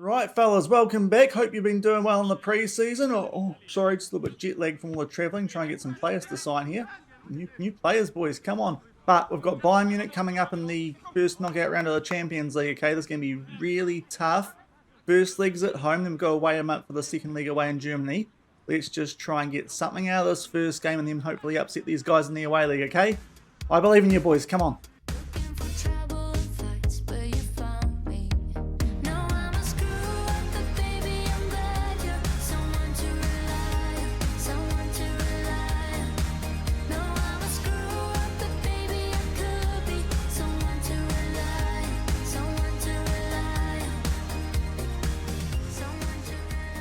Right, fellas, welcome back. Hope you've been doing well in the pre-season. Sorry, just a little bit jet lag from all the travelling. Trying to get some players to sign here. New players, boys, come on. But we've got Bayern Munich coming up in the first knockout round of the Champions League. Okay, this is going to be really tough. First leg's at home, then we go away a month for the second leg away in Germany. Let's just try and get something out of this first game and then hopefully upset these guys in the away league. Okay, I believe in you, boys. Come on.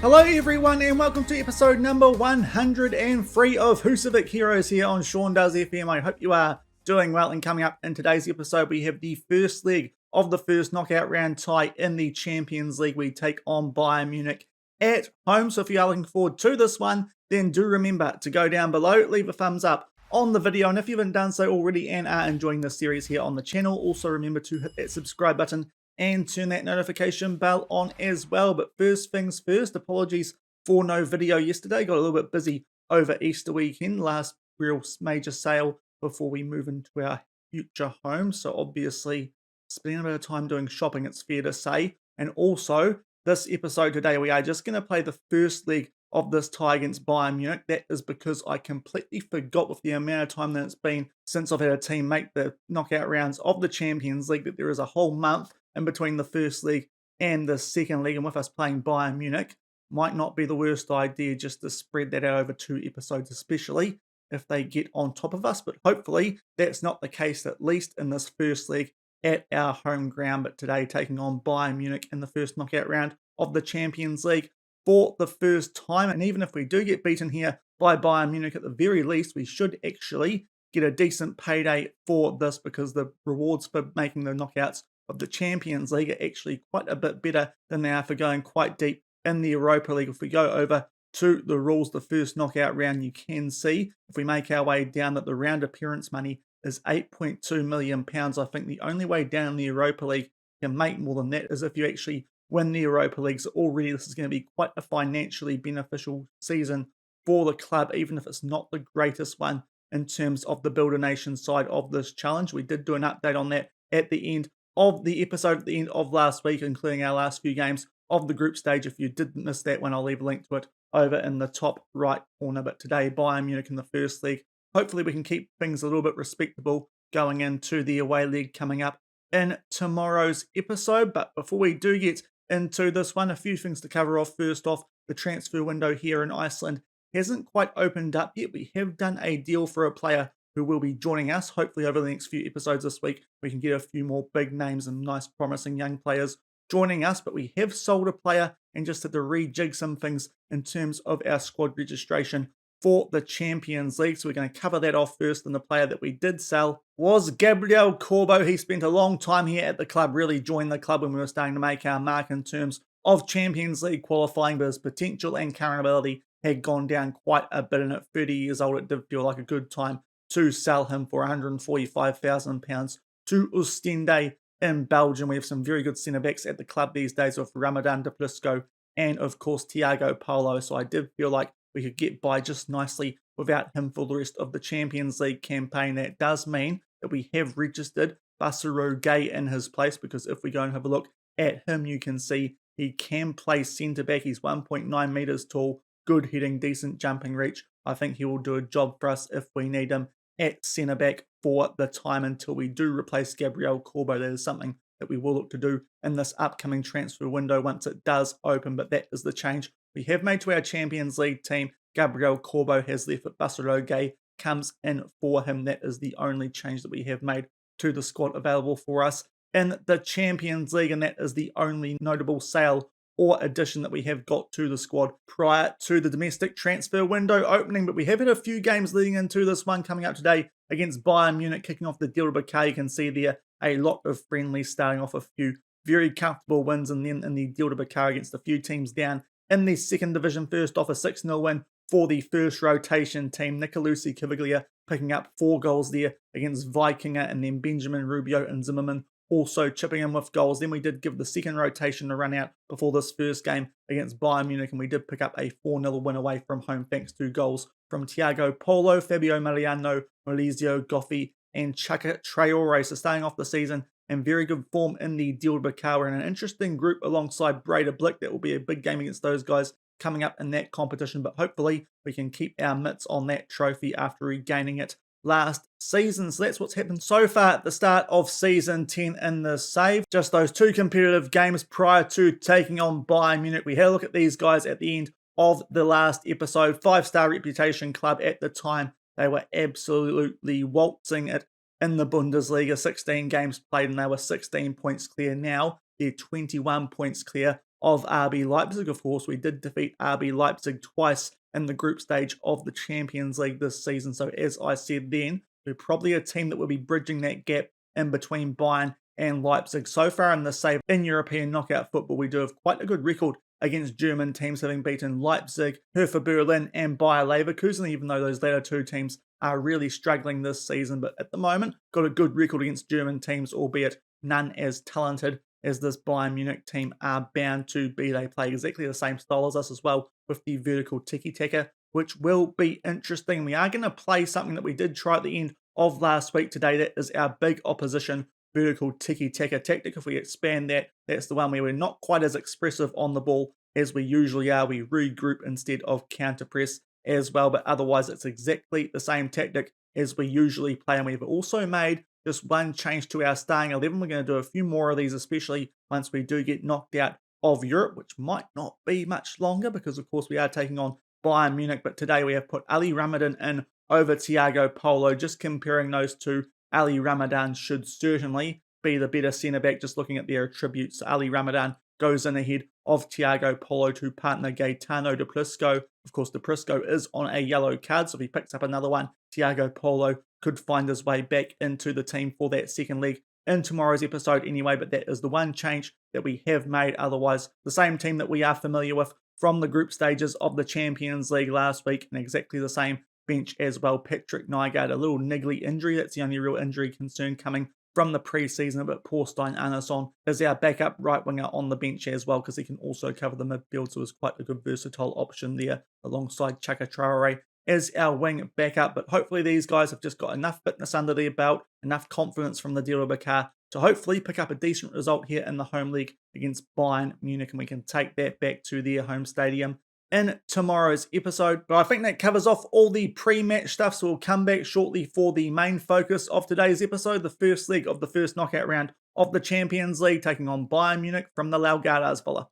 Hello everyone and welcome to episode number 103 of Husavik Heroes here on Shaun Does FM. I hope you are doing well, and coming up in today's episode we have the first leg of the first knockout round tie in the Champions League. We take on Bayern Munich at home, so if you are looking forward to this one, then do remember to go down below, leave a thumbs up on the video, and if you haven't done so already and are enjoying this series here on the channel, also remember to hit that subscribe button and turn that notification bell on as well. But first things first, apologies for no video yesterday. Got a little bit busy over Easter weekend, last real major sale before we move into our future home. So obviously spending a bit of time doing shopping, it's fair to say. And also this episode today, we are just going to play the first leg of this tie against Bayern Munich. That is because I completely forgot, with the amount of time that it's been since I've had a team make the knockout rounds of the Champions League, that there is a whole month in between the first league and the second league, and with us playing Bayern Munich, might not be the worst idea just to spread that out over 2 episodes, especially if they get on top of us. But hopefully that's not the case, at least in this first league at our home ground. But today taking on Bayern Munich in the first knockout round of the Champions League for the first time. And even if we do get beaten here by Bayern Munich, at the very least we should actually get a decent payday for this, because the rewards for making the knockouts of the Champions League are actually quite a bit better than they are for going quite deep in the Europa League. If we go over to the rules, the first knockout round, you can see, if we make our way down, that the round appearance money is £8.2 million. I think the only way down in the Europa League can make more than that is if you actually win the Europa League. So already this is going to be quite a financially beneficial season for the club, even if it's not the greatest one in terms of the Builder Nation side of this challenge. We did do an update on that at the end of the episode at the end of last week, including our last few games of the group stage. If you did miss that one, I'll leave a link to it over in the top right corner. But today, Bayern Munich in the first league. Hopefully we can keep things a little bit respectable going into the away league coming up in tomorrow's episode. But before we do get into this one, a few things to cover off. First off, the transfer window here in Iceland hasn't quite opened up yet. We have done a deal for a player who will be joining us. Hopefully over the next few episodes this week, we can get a few more big names and nice promising young players joining us. But we have sold a player and just had to rejig some things in terms of our squad registration for the Champions League. So we're going to cover that off first. And the player that we did sell was Gabriel Corbo. He spent a long time here at the club, really joined the club when we were starting to make our mark in terms of Champions League qualifying, but his potential and current ability had gone down quite a bit. And at 30 years old, it did feel like a good time to sell him for £145,000 to Oostende in Belgium. We have some very good centre-backs at the club these days with Ramadan Duplisco and, of course, Thiago Paulo. So I did feel like we could get by just nicely without him for the rest of the Champions League campaign. That does mean that we have registered Basaro Gay in his place, because if we go and have a look at him, you can see he can play centre-back. He's 1.9 metres tall, good heading, decent jumping reach. I think he will do a job for us if we need him at centre-back for the time until we do replace Gabriel Corbo. That is something that we will look to do in this upcoming transfer window once it does open, but that is the change we have made to our Champions League team. Gabriel Corbo has left, but Basaro Gay comes in for him. That is the only change that we have made to the squad available for us in the Champions League, and that is the only notable sale or addition that we have got to the squad prior to the domestic transfer window opening. But we have had a few games leading into this one coming up today against Bayern Munich, kicking off the Dieldebekar. You can see there a lot of friendlies, starting off a few very comfortable wins, and then in the Dieldebekar against a few teams down in the second division. First off, a 6-0 win for the first rotation team. Nicolucci Caviglia picking up 4 goals there against Vikinga, and then Benjamin Rubio and Zimmerman also chipping in with goals. Then we did give the second rotation a run out before this first game against Bayern Munich, and we did pick up a 4-0 win away from home thanks to goals from Thiago Polo, Fabio Mariano, Maurizio Goffi, and Chaka Traore. So starting off the season in very good form in the Dielbeke. We're in an interesting group alongside Breda Blick. That will be a big game against those guys coming up in that competition, but hopefully we can keep our mitts on that trophy after regaining it last season. So that's what's happened so far at the start of season 10 in the save. Just those two competitive games prior to taking on Bayern Munich. We had a look at these guys at the end of the last episode. 5-star reputation club at the time. They were absolutely waltzing it in the Bundesliga. 16 games played and they were 16 points clear. Now they're 21 points clear of RB Leipzig. Of course, we did defeat RB Leipzig twice in the group stage of the Champions League this season. So as I said then, we're probably a team that will be bridging that gap in between Bayern and Leipzig. So far in the save in European knockout football, we do have quite a good record against German teams, having beaten Leipzig, Hertha Berlin and Bayer Leverkusen, even though those latter two teams are really struggling this season. But at the moment, got a good record against German teams, albeit none as talented as this Bayern Munich team are bound to be. They play exactly the same style as us as well, with the vertical tiki-taka, which will be interesting. We are going to play something that we did try at the end of last week today. That is our big opposition vertical tiki-taka tactic. If we expand that, that's the one where we're not quite as expressive on the ball as we usually are. We regroup instead of counter-press as well, but otherwise it's exactly the same tactic as we usually play. And we've also made just one change to our starting 11. We're going to do a few more of these, especially once we do get knocked out of Europe, which might not be much longer because, of course, we are taking on Bayern Munich. But today we have put Ali Ramadan in over Thiago Polo. Just comparing those two, Ali Ramadan should certainly be the better centre-back, just looking at their attributes. Ali Ramadan goes in ahead of Thiago Polo to partner Gaetano de Prisco. Of course, de Prisco is on a yellow card, so if he picks up another one, Thiago Polo could find his way back into the team for that second leg in tomorrow's episode anyway. But that is the one change that we have made. Otherwise, the same team that we are familiar with from the group stages of the Champions League last week, and exactly the same bench as well. Patrick Nygaard, a little niggly injury. That's the only real injury concern coming from the pre-season, but poor Stein Arnason is our backup right winger on the bench as well, because he can also cover the midfield, so it's quite a good versatile option there alongside Chaka Traore as our wing backup. But hopefully these guys have just got enough fitness under their belt, enough confidence from the Dielbeke to hopefully pick up a decent result here in the home league against Bayern Munich, and we can take that back to their home stadium in tomorrow's episode. But I think that covers off all the pre-match stuff, so we'll come back shortly for the main focus of today's episode, the first leg of the first knockout round of the Champions League, taking on Bayern Munich from the Laugardars Villa.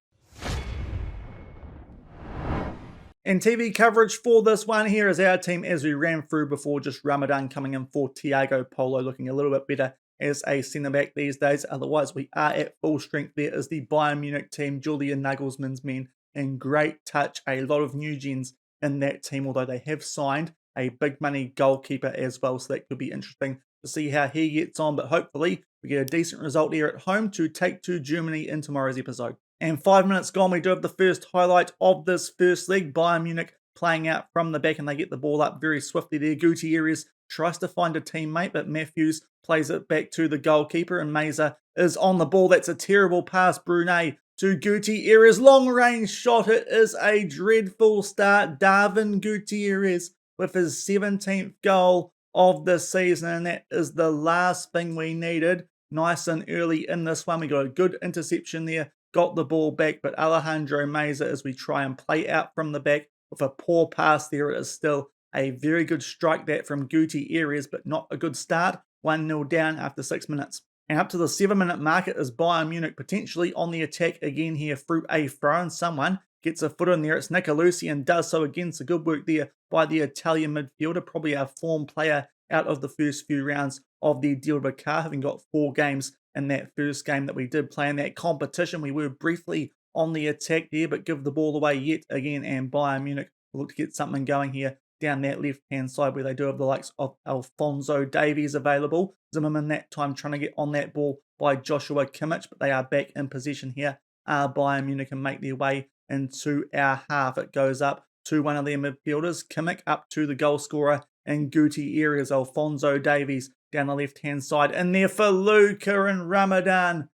And TV coverage for this one here is our team as we ran through before, just Ramadan coming in for Thiago Polo, looking a little bit better as a centre-back these days. Otherwise, we are at full strength. There is the Bayern Munich team, Julian Nagelsmann's men, in great touch. A lot of new gens in that team, although they have signed a big money goalkeeper as well, so that could be interesting to see how he gets on. But hopefully we get a decent result here at home to take to Germany in tomorrow's episode. And 5 minutes gone, we do have the first highlight of this first leg. Bayern Munich playing out from the back, and they get the ball up very swiftly there. Gutierrez tries to find a teammate, but Matthews plays it back to the goalkeeper, and Meza is on the ball. That's a terrible pass, Brunei to Gutierrez. Long range shot. It is a dreadful start. Darwin Gutierrez with his 17th goal of the season, and that is the last thing we needed. Nice and early in this one. We got a good interception there. Got the ball back, but Alejandro Meza, as we try and play out from the back with a poor pass there, it is still a very good strike that from Gutierrez, but not a good start. 1-0 down after 6 minutes. And up to the 7-minute mark, it is Bayern Munich potentially on the attack again here through a throw, and someone gets a foot in there. It's Nicolosi and does so again. So good work there by the Italian midfielder, probably our form player out of the first few rounds of the Dielbeke, having got 4 games in that first game that we did play in that competition. We were briefly on the attack there, but give the ball away yet again, and Bayern Munich will look to get something going here down that left-hand side, where they do have the likes of Alphonso Davies available. Zimmerman that time trying to get on that ball by Joshua Kimmich, but they are back in possession here. Bayern Munich can make their way into our half. It goes up to one of their midfielders, Kimmich up to the goal scorer, and Gutierrez. Alphonso Davies down the left-hand side. In there for Luka, and Ramadan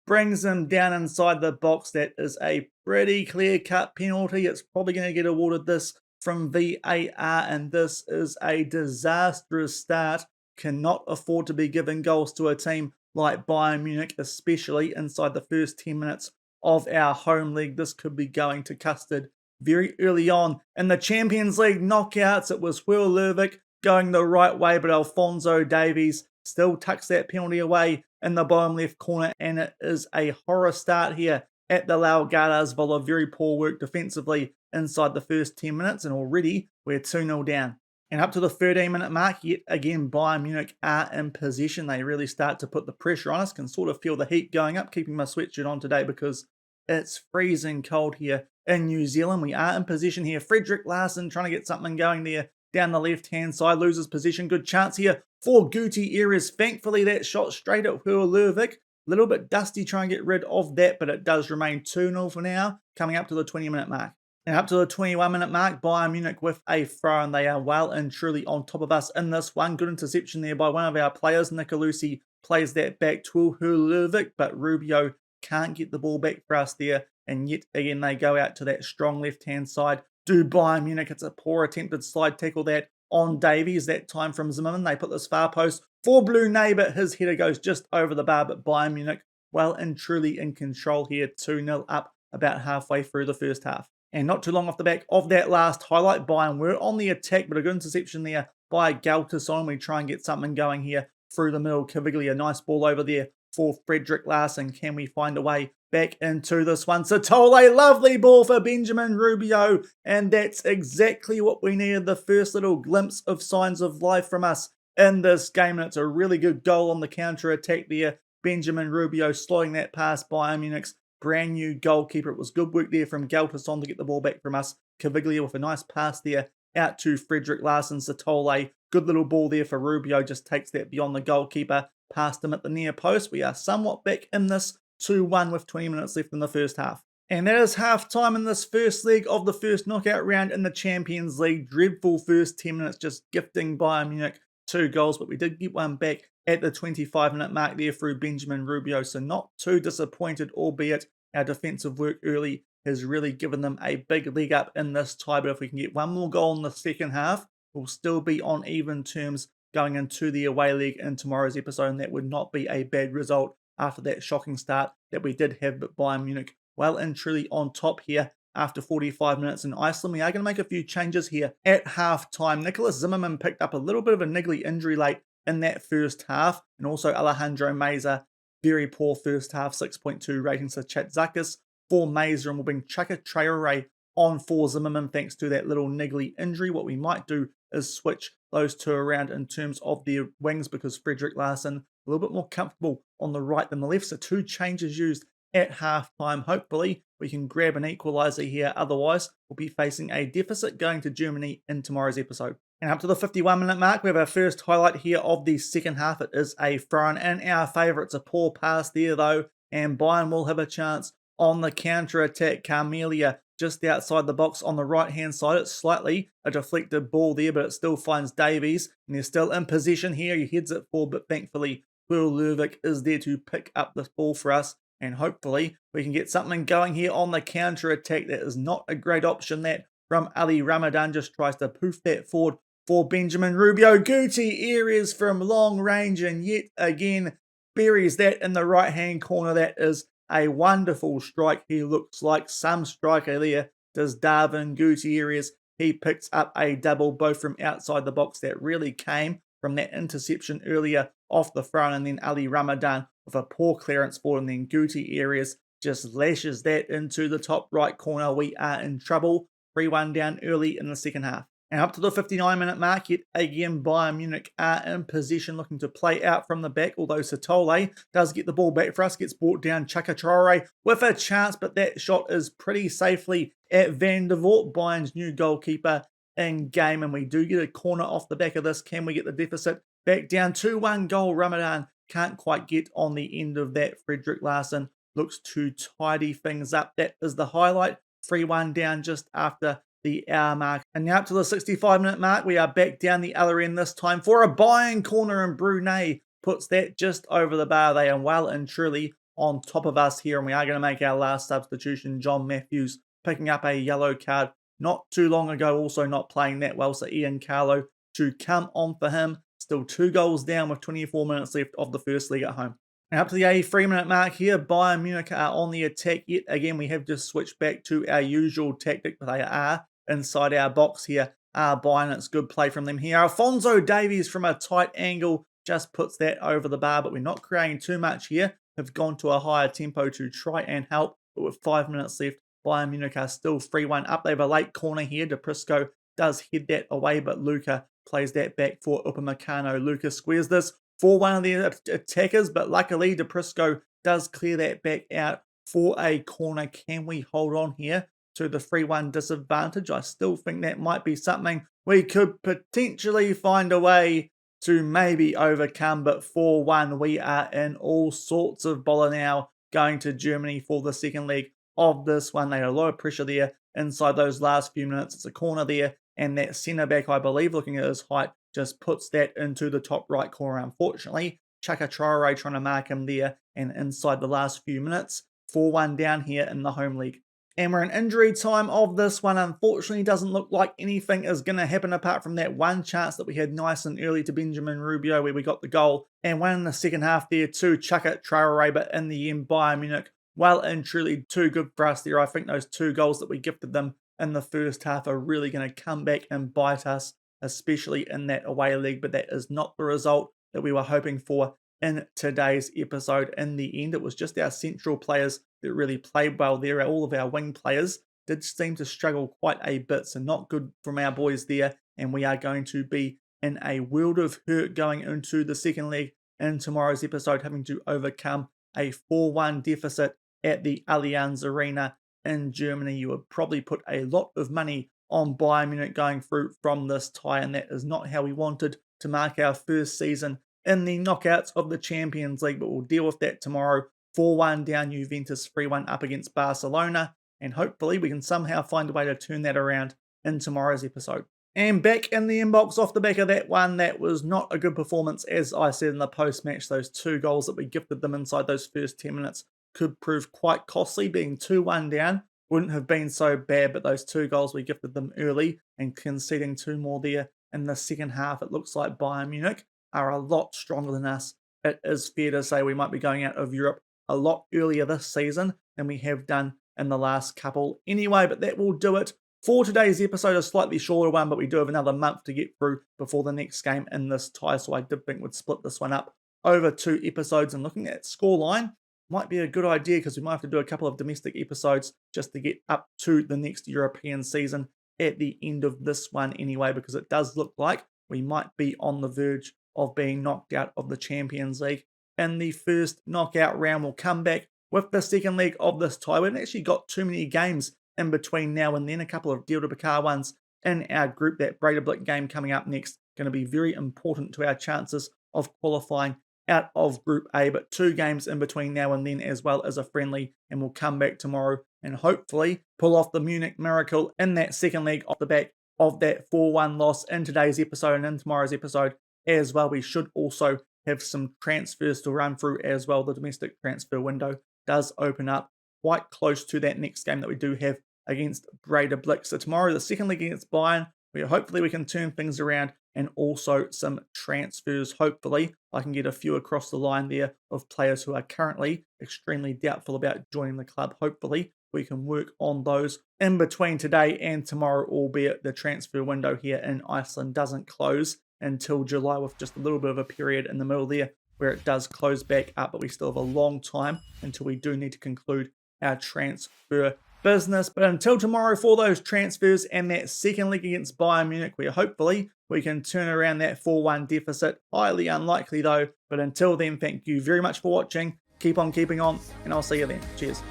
brings him down inside the box. That is a pretty clear-cut penalty. It's probably going to get awarded this from VAR, and this is a disastrous start. Cannot afford to be giving goals to a team like Bayern Munich, especially inside the first 10 minutes of our home league. This could be going to custard very early on. In the Champions League knockouts, it was Husavik going the right way, but Alphonso Davies still tucks that penalty away in the bottom left corner, and it is a horror start here at the Laogadas Villa. Very poor work defensively inside the first 10 minutes, and already we're 2-0 down. And up to the 13-minute mark, yet again, Bayern Munich are in possession. They really start to put the pressure on us. Can sort of feel the heat going up, keeping my sweatshirt on today because it's freezing cold here in New Zealand. We are in possession here. Fredrik Larsson trying to get something going there down the left-hand side. Loses possession. Good chance here for Gutierrez. Thankfully, that shot straight at Husavik. A little bit dusty trying to get rid of that, but it does remain 2-0 for now, coming up to the 20-minute mark. And up to the 21-minute mark, Bayern Munich with a throw, and they are well and truly on top of us in this one. Good interception there by one of our players. Nicolucci plays that back to Husavik, but Rubio can't get the ball back for us there. And yet again, they go out to that strong left-hand side. Do Bayern Munich. It's a poor attempted slide tackle that on Davies, that time from Zimmerman. They put this far post for Blue Ney, but his header goes just over the bar. But Bayern Munich well and truly in control here, 2-0 up about halfway through the first half. And not too long off the back of that last highlight, Bayern were on the attack, but a good interception there by Galtason. We try and get something going here through the middle. Caviglia, nice ball over there for Fredrik Larsson. Can we find a way back into this one? Satole, lovely ball for Benjamin Rubio, and that's exactly what we needed. The first little glimpse of signs of life from us in this game, and it's a really good goal on the counter-attack there. Benjamin Rubio slowing that past Bayern Munich's brand new goalkeeper. It was good work there from Galtason to get the ball back from us. Caviglia with a nice pass there out to Fredrik Larsson. Satole, good little ball there for Rubio, just takes that beyond the goalkeeper, past him at the near post. We are somewhat back in this 2-1 with 20 minutes left in the first half. And that is half time in this first leg of the first knockout round in the Champions League. Dreadful first 10 minutes, just gifting Bayern Munich 2 goals, but we did get one back at the 25-minute mark there through Benjamin Rubio, so not too disappointed, albeit our defensive work early has really given them a big leg up in this tie. But if we can get one more goal in the second half, we'll still be on even terms going into the away leg in tomorrow's episode, and that would not be a bad result after that shocking start that we did have. But Bayern Munich well and truly on top here after 45 minutes in Iceland. We are going to make a few changes here at half-time. Nicholas Zimmerman picked up a little bit of a niggly injury late in that first half, and also Alejandro Meza, very poor first half, 6.2 ratings for Chatzakis for Meza, and we'll bring Chaka Traore on for Zimmerman thanks to that little niggly injury. What we might do is switch those two around in terms of their wings, because Fredrik Larsson a little bit more comfortable on the right than the left. So 2 changes used at half-time. Hopefully we can grab an equaliser here. Otherwise, we'll be facing a deficit going to Germany in tomorrow's episode. And up to the 51-minute mark, we have our first highlight here of the second half. It is a throw-in in our favour. It's a poor pass there, though, and Bayern will have a chance on the counter-attack. Carmelia just outside the box on the right-hand side. It's slightly a deflected ball there, but it still finds Davies, and they're still in possession here. He heads it forward, but thankfully, Husavik is there to pick up this ball for us, and hopefully we can get something going here on the counter-attack. That is not a great option, that from Ali Ramadan. Just tries to poof that forward for Benjamin Rubio. Gutierrez from long range, and yet again buries that in the right-hand corner. That is a wonderful strike. He looks like some striker there, does Darwin Gutierrez. He picks up a double, both from outside the box. That really came from that interception earlier off the front, and then Ali Ramadan with a poor clearance for him. Then Gutierrez just lashes that into the top right corner. We are in trouble. 3-1 down early in the second half. And up to the 59-minute mark, yet again, Bayern Munich are in possession, looking to play out from the back, although Satole does get the ball back for us, gets brought down. Chaka Traore with a chance, but that shot is pretty safely at Van der Voort, Bayern's new goalkeeper in game, and we do get a corner off the back of this. Can we get the deficit back down to 1 goal? Ramadan can't quite get on the end of that. Fredrik Larsson looks to tidy things up. That is the highlight. 3-1 down just after the hour mark. And now up to the 65-minute mark, we are back down the other end this time for a Bayern corner, and Brunei puts that just over the bar. They are well and truly on top of us here, and we are going to make our last substitution. John Matthews picking up a yellow card not too long ago, also not playing that well, so Ian Carlo to come on for him. Still 2 goals down with 24 minutes left of the first leg at home. And up to the 83-minute mark here, Bayern Munich are on the attack yet again. We have just switched back to our usual tactic, but they are inside our box here. Bayern, it's good play from them here. Alphonso Davies from a tight angle just puts that over the bar, but we're not creating too much here. Have gone to a higher tempo to try and help, but with 5 minutes left, Bayern Munich are still 3-1 up. They have a late corner here. Deprisco does head that away, but Luca plays that back for Upamecano. Luca squares this for one of the attackers, but luckily Deprisco does clear that back out for a corner. Can we hold on here to the 3-1 disadvantage? I still think that might be something we could potentially find a way to maybe overcome, but 4-1, we are in all sorts of bother now going to Germany for the second leg of this one. They had a lot of pressure there inside those last few minutes. It's a corner there, and that centre back, I believe, looking at his height, just puts that into the top right corner. Unfortunately, Chaka Traore trying to mark him there, and inside the last few minutes, 4-1 down here in the home league. And we're in injury time of this one. Unfortunately, doesn't look like anything is going to happen apart from that one chance that we had nice and early to Benjamin Rubio where we got the goal. And one in the second half there too, Chaka Traore, but in the end, Bayern Munich, well and truly too good for us there. I think those 2 goals that we gifted them in the first half are really going to come back and bite us, especially in that away leg, but that is not the result that we were hoping for in today's episode. In the end, it was just our central players that really played well there. All of our wing players did seem to struggle quite a bit, so not good from our boys there, and we are going to be in a world of hurt going into the second leg in tomorrow's episode, having to overcome a 4-1 deficit at the Allianz Arena in Germany. You would probably put a lot of money on Bayern Munich going through from this tie, and that is not how we wanted to mark our first season in the knockouts of the Champions League, but we'll deal with that tomorrow. 4-1 down, Juventus 3-1 up against Barcelona, and hopefully we can somehow find a way to turn that around in tomorrow's episode. And back in the inbox off the back of that one, that was not a good performance, as I said in the post-match. Those 2 goals that we gifted them inside those first 10 minutes could prove quite costly. Being 2-1 down wouldn't have been so bad, but those 2 goals we gifted them early and conceding 2 more there in the second half, it looks like Bayern Munich are a lot stronger than us. It is fair to say we might be going out of Europe a lot earlier this season than we have done in the last couple anyway, but that will do it for today's episode. A slightly shorter one, but we do have another month to get through before the next game in this tie, so I did think we'd split this one up over 2 episodes, and looking at scoreline might be a good idea because we might have to do a couple of domestic episodes just to get up to the next European season at the end of this one anyway, because it does look like we might be on the verge of being knocked out of the Champions League in the first knockout round. We'll come back with the second leg of this tie. We haven't actually got too many games in between now and then, a couple of Deal to Bakar ones in our group. That Breidablik game coming up next, going to be very important to our chances of qualifying out of Group A, but 2 games in between now and then, as well as a friendly, and we'll come back tomorrow and hopefully pull off the Munich miracle in that second leg off the back of that 4-1 loss in today's episode and in tomorrow's episode as well. We should also have some transfers to run through as well. The domestic transfer window does open up quite close to that next game that we do have against Breidablik. So tomorrow, the second leg against Bayern, hopefully we can turn things around, and also some transfers. Hopefully I can get a few across the line there of players who are currently extremely doubtful about joining the club. Hopefully we can work on those in between today and tomorrow, albeit the transfer window here in Iceland doesn't close until July, with just a little bit of a period in the middle there where it does close back up, but we still have a long time until we do need to conclude our transfer business. But until tomorrow for those transfers and that second leg against Bayern Munich, where hopefully we can turn around that 4-1 deficit. Highly unlikely though, but until then, thank you very much for watching. Keep on keeping on, and I'll see you then. Cheers.